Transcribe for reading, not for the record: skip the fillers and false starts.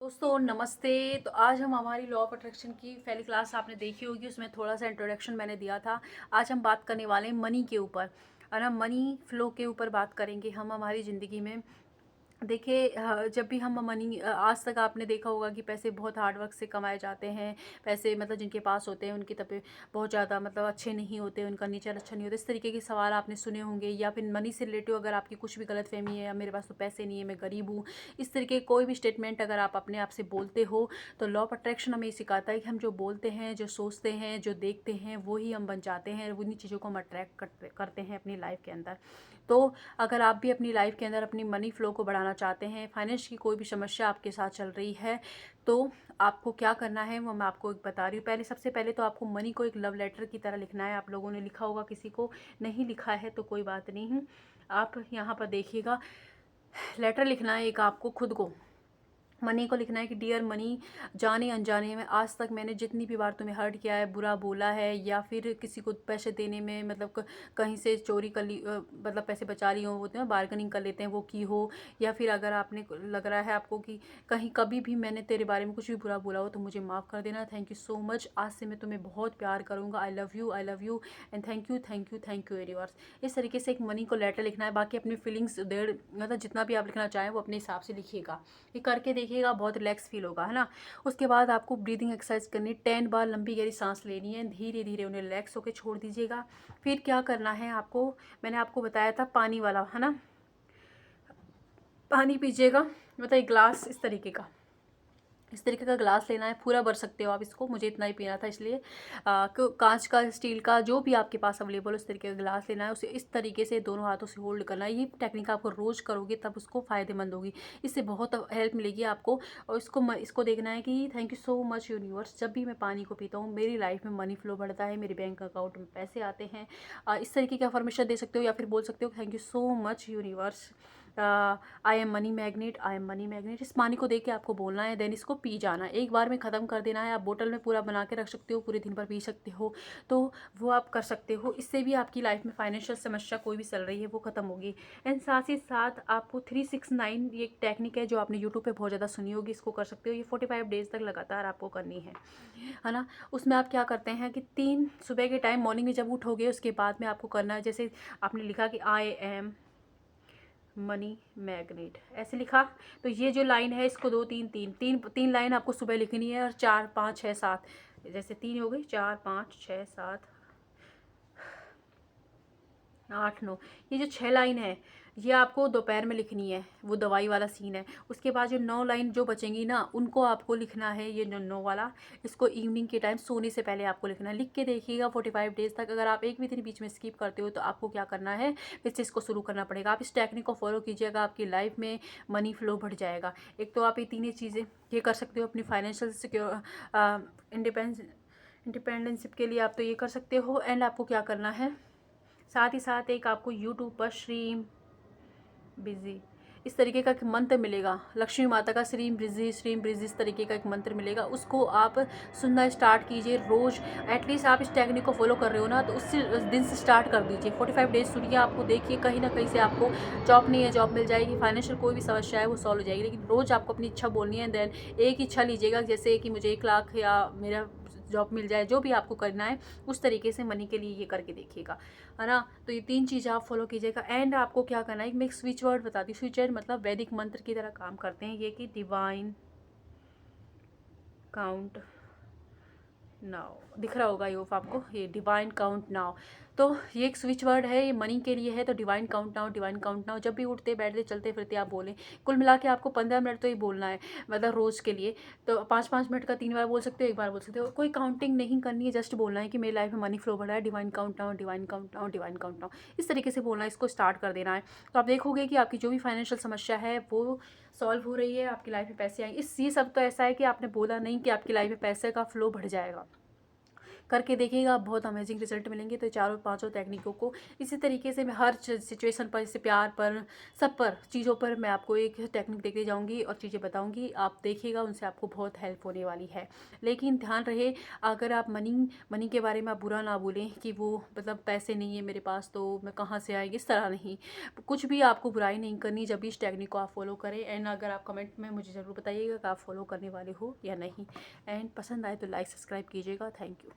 दोस्तों नमस्ते। तो आज हम हमारी लॉ ऑफ अट्रैक्शन की पहली क्लास आपने देखी होगी, उसमें थोड़ा सा इंट्रोडक्शन मैंने दिया था। आज हम बात करने वाले हैं मनी के ऊपर, और हम मनी फ्लो के ऊपर बात करेंगे हम हमारी ज़िंदगी में। देखिए, जब भी हम मनी, आज तक आपने देखा होगा कि पैसे बहुत हार्ड वर्क से कमाए जाते हैं। पैसे मतलब जिनके पास होते हैं उनकी तबीयत बहुत ज़्यादा मतलब अच्छे नहीं होते, उनका नेचर अच्छा नहीं होता। इस तरीके के सवाल आपने सुने होंगे, या फिर मनी से रिलेटिव अगर आपकी कुछ भी गलतफहमी है, या मेरे पास तो पैसे नहीं है, मैं गरीब हूँ, इस तरीके कोई भी स्टेटमेंट अगर आप अपने आप से बोलते हो, तो लॉ ऑफ अट्रैक्शन हमें ये सिखाता है कि हम जो बोलते हैं, जो सोचते हैं, जो देखते हैं, वो ही हम बन जाते हैं। उन्हीं चीज़ों को हम अट्रैक्ट करते हैं अपनी लाइफ के अंदर। तो अगर आप भी अपनी लाइफ के अंदर अपनी मनी फ्लो को बढ़ाना चाहते हैं, फाइनेंस की कोई भी समस्या आपके साथ चल रही है, तो आपको क्या करना है वो मैं आपको एक बता रही हूँ। सबसे पहले तो आपको मनी को एक लव लेटर की तरह लिखना है। आप लोगों ने लिखा होगा, किसी को नहीं लिखा है तो कोई बात नहीं है। आप यहाँ पर देखिएगा, लेटर लिखना है एक आपको खुद को। मनी को लिखना है कि डियर मनी, जाने अनजाने में आज तक मैंने जितनी भी बार तुम्हें हर्ट किया है, बुरा बोला है, या फिर किसी को पैसे देने में मतलब कहीं से चोरी कर ली, मतलब पैसे बचा ली हो, वो तो बार्गेनिंग कर लेते हैं, वो की हो, या फिर अगर आपने लग रहा है आपको कि कहीं कभी भी मैंने तेरे बारे में कुछ भी बुरा बोला हो, तो मुझे माफ़ कर देना। थैंक यू सो मच, आज से मैं तुम्हें बहुत प्यार करूँगा। I love you, I love you, and thank you, thank you, thank you very much. इस तरीके से एक मनी को लेटर लिखना है। बाकी अपनी फीलिंग्स डेढ़ मतलब जितना भी आप लिखना चाहें वो अपने हिसाब से लिखिएगा। ये करके देखिएगा, बहुत रिलैक्स फील होगा, है ना। उसके बाद आपको ब्रीदिंग एक्सरसाइज करनी, 10 बार लंबी गहरी सांस लेनी है, धीरे धीरे उन्हें रिलैक्स होकर छोड़ दीजिएगा। फिर क्या करना है आपको, मैंने आपको बताया था पानी वाला, है ना। पानी पीजिएगा, मतलब एक गिलास इस तरीके का, इस तरीके का ग्लास लेना है, पूरा भर सकते हो आप इसको। मुझे इतना ही पीना था इसलिए। कांच का, स्टील का, जो भी आपके पास अवेलेबल हो, इस तरीके का गिलास लेना है। उसे इस तरीके से दोनों हाथों से होल्ड करना है। ये टेक्निक आपको रोज़ करोगे तब उसको फ़ायदेमंद होगी, इससे बहुत हेल्प मिलेगी आपको। और इसको देखना है कि thank you so much universe, जब भी मैं पानी को पीता हूँ मेरी लाइफ में मनी फ्लो बढ़ता है, मेरे बैंक अकाउंट में पैसे आते हैं। इस तरीके की अफर्मेशन दे सकते हो, या फिर बोल सकते हो thank you so much universe, I am money magnet, I am money magnet. इस पानी को देख के आपको बोलना है, देन इसको पी जाना है, एक बार में ख़त्म कर देना है। आप बोतल में पूरा बना के रख सकते हो, पूरे दिन भर पी सकते हो, तो वो आप कर सकते हो। इससे भी आपकी लाइफ में फाइनेंशियल समस्या कोई भी चल रही है वो ख़त्म होगी। एंड साथ ही साथ आपको 369 ये एक टेक्निक है जो आपने यूट्यूब पे बहुत ज़्यादा सुनी होगी, इसको कर सकते हो। ये 45 डेज़ तक लगातार आपको करनी है ना। उसमें आप क्या करते हैं कि 3 सुबह के टाइम मॉर्निंग में जब उठोगे, उसके बाद में आपको करना है, जैसे आपने लिखा कि आई एम मनी मैग्नेट, ऐसे लिखा, तो ये जो लाइन है इसको दो तीन तीन तीन तीन लाइन आपको सुबह लिखनी है। और 4 5 6 7, जैसे 3 हो गई, 4 5 6 7 8 9, ये जो 6 लाइन है ये आपको दोपहर में लिखनी है, वो दवाई वाला सीन है। उसके बाद जो 9 लाइन जो बचेंगी ना, उनको आपको लिखना है, ये जो 9 वाला, इसको इवनिंग के टाइम सोने से पहले आपको लिखना है। लिख के देखिएगा 45 डेज़ तक। अगर आप एक भी दिन बीच में स्किप करते हो तो आपको क्या करना है, फिर से इसको शुरू करना पड़ेगा। आप इस टेक्निक को फॉलो कीजिएगा, आपकी लाइफ में मनी फ्लो बढ़ जाएगा। एक तो आप ये तीनों चीज़ें ये कर सकते हो अपनी फाइनेंशियल सिक्योर इंडिपेंडेंशिप के लिए, आप तो ये कर सकते हो। एंड आपको क्या करना है, साथ ही साथ एक आपको यूट्यूब पर श्रीम बिजी इस तरीके का एक मंत्र मिलेगा, लक्ष्मी माता का श्रीम ब्रिजी, श्रीम ब्रिजी, इस तरीके का एक मंत्र मिलेगा, उसको आप सुनना स्टार्ट कीजिए रोज़। एटलीस्ट आप इस टेक्निक को फॉलो कर रहे हो ना, तो उस दिन से स्टार्ट कर दीजिए। 45 डेज सुनिए, आपको देखिए कहीं ना कहीं से आपको जॉब नहीं है, जॉब मिल जाएगी, फाइनेंशियल कोई भी समस्या है वो सॉल्व हो जाएगी। लेकिन रोज़ आपको अपनी इच्छा बोलनी है। देन एक इच्छा लीजिएगा, जैसे कि मुझे 1 लाख या मेरा जॉब मिल जाए, जो भी आपको करना है उस तरीके से मनी के लिए ये करके देखिएगा, है ना। तो ये 3 चीज़ें आप फॉलो कीजिएगा। एंड आपको क्या करना है, मैं एक स्विच वर्ड बताती हूँ। स्विच वर्ड मतलब वैदिक मंत्र की तरह काम करते हैं ये, कि डिवाइन काउंट नाउ, दिख रहा होगा ये आपको, ये डिवाइन काउंट नाउ। तो ये एक स्विच वर्ड है, ये मनी के लिए है। तो divine count now, divine count now, जब भी उठते बैठते चलते फिरते आप बोलें। कुल मिला के आपको 15 मिनट तो ही बोलना है, मतलब रोज़ के लिए। तो 5-5 मिनट का 3 बार बोल सकते हो, 1 बार बोल सकते हो, कोई काउंटिंग नहीं करनी है। जस्ट बोलना है कि मेरी लाइफ में मनी फ्लो बढ़ा है, divine count now, divine count now, divine count now, इस तरीके से बोलना है, इसको स्टार्ट कर देना है। तो आप देखोगे कि आपकी जो भी फाइनेंशियल समस्या है वो सॉल्व हो रही है, आपकी लाइफ में पैसे आएंगे। ये सब तो ऐसा है कि आपने बोला नहीं कि आपकी लाइफ में पैसे का फ्लो बढ़ जाएगा, करके देखिएगा, बहुत अमेजिंग रिजल्ट मिलेंगे। तो चारों पांचों टेक्निकों को इसी तरीके से मैं हर सिचुएशन पर, जैसे प्यार पर, सब पर, चीज़ों पर मैं आपको एक टेक्निक देती जाऊंगी और चीज़ें बताऊंगी, आप देखिएगा, उनसे आपको बहुत हेल्प होने वाली है। लेकिन ध्यान रहे, अगर आप मनी मनी के बारे में आप बुरा ना बोलें कि वो मतलब पैसे नहीं है मेरे पास तो मैं कहाँ से आएगी, इस तरह नहीं। कुछ भी आपको बुराई नहीं करनी जब भी इस टेक्निक को आप फॉलो करें। एंड अगर आप कमेंट में मुझे ज़रूर बताइएगा कि आप फॉलो करने वाले हो या नहीं। एंड पसंद आए तो लाइक सब्सक्राइब कीजिएगा। Thank you.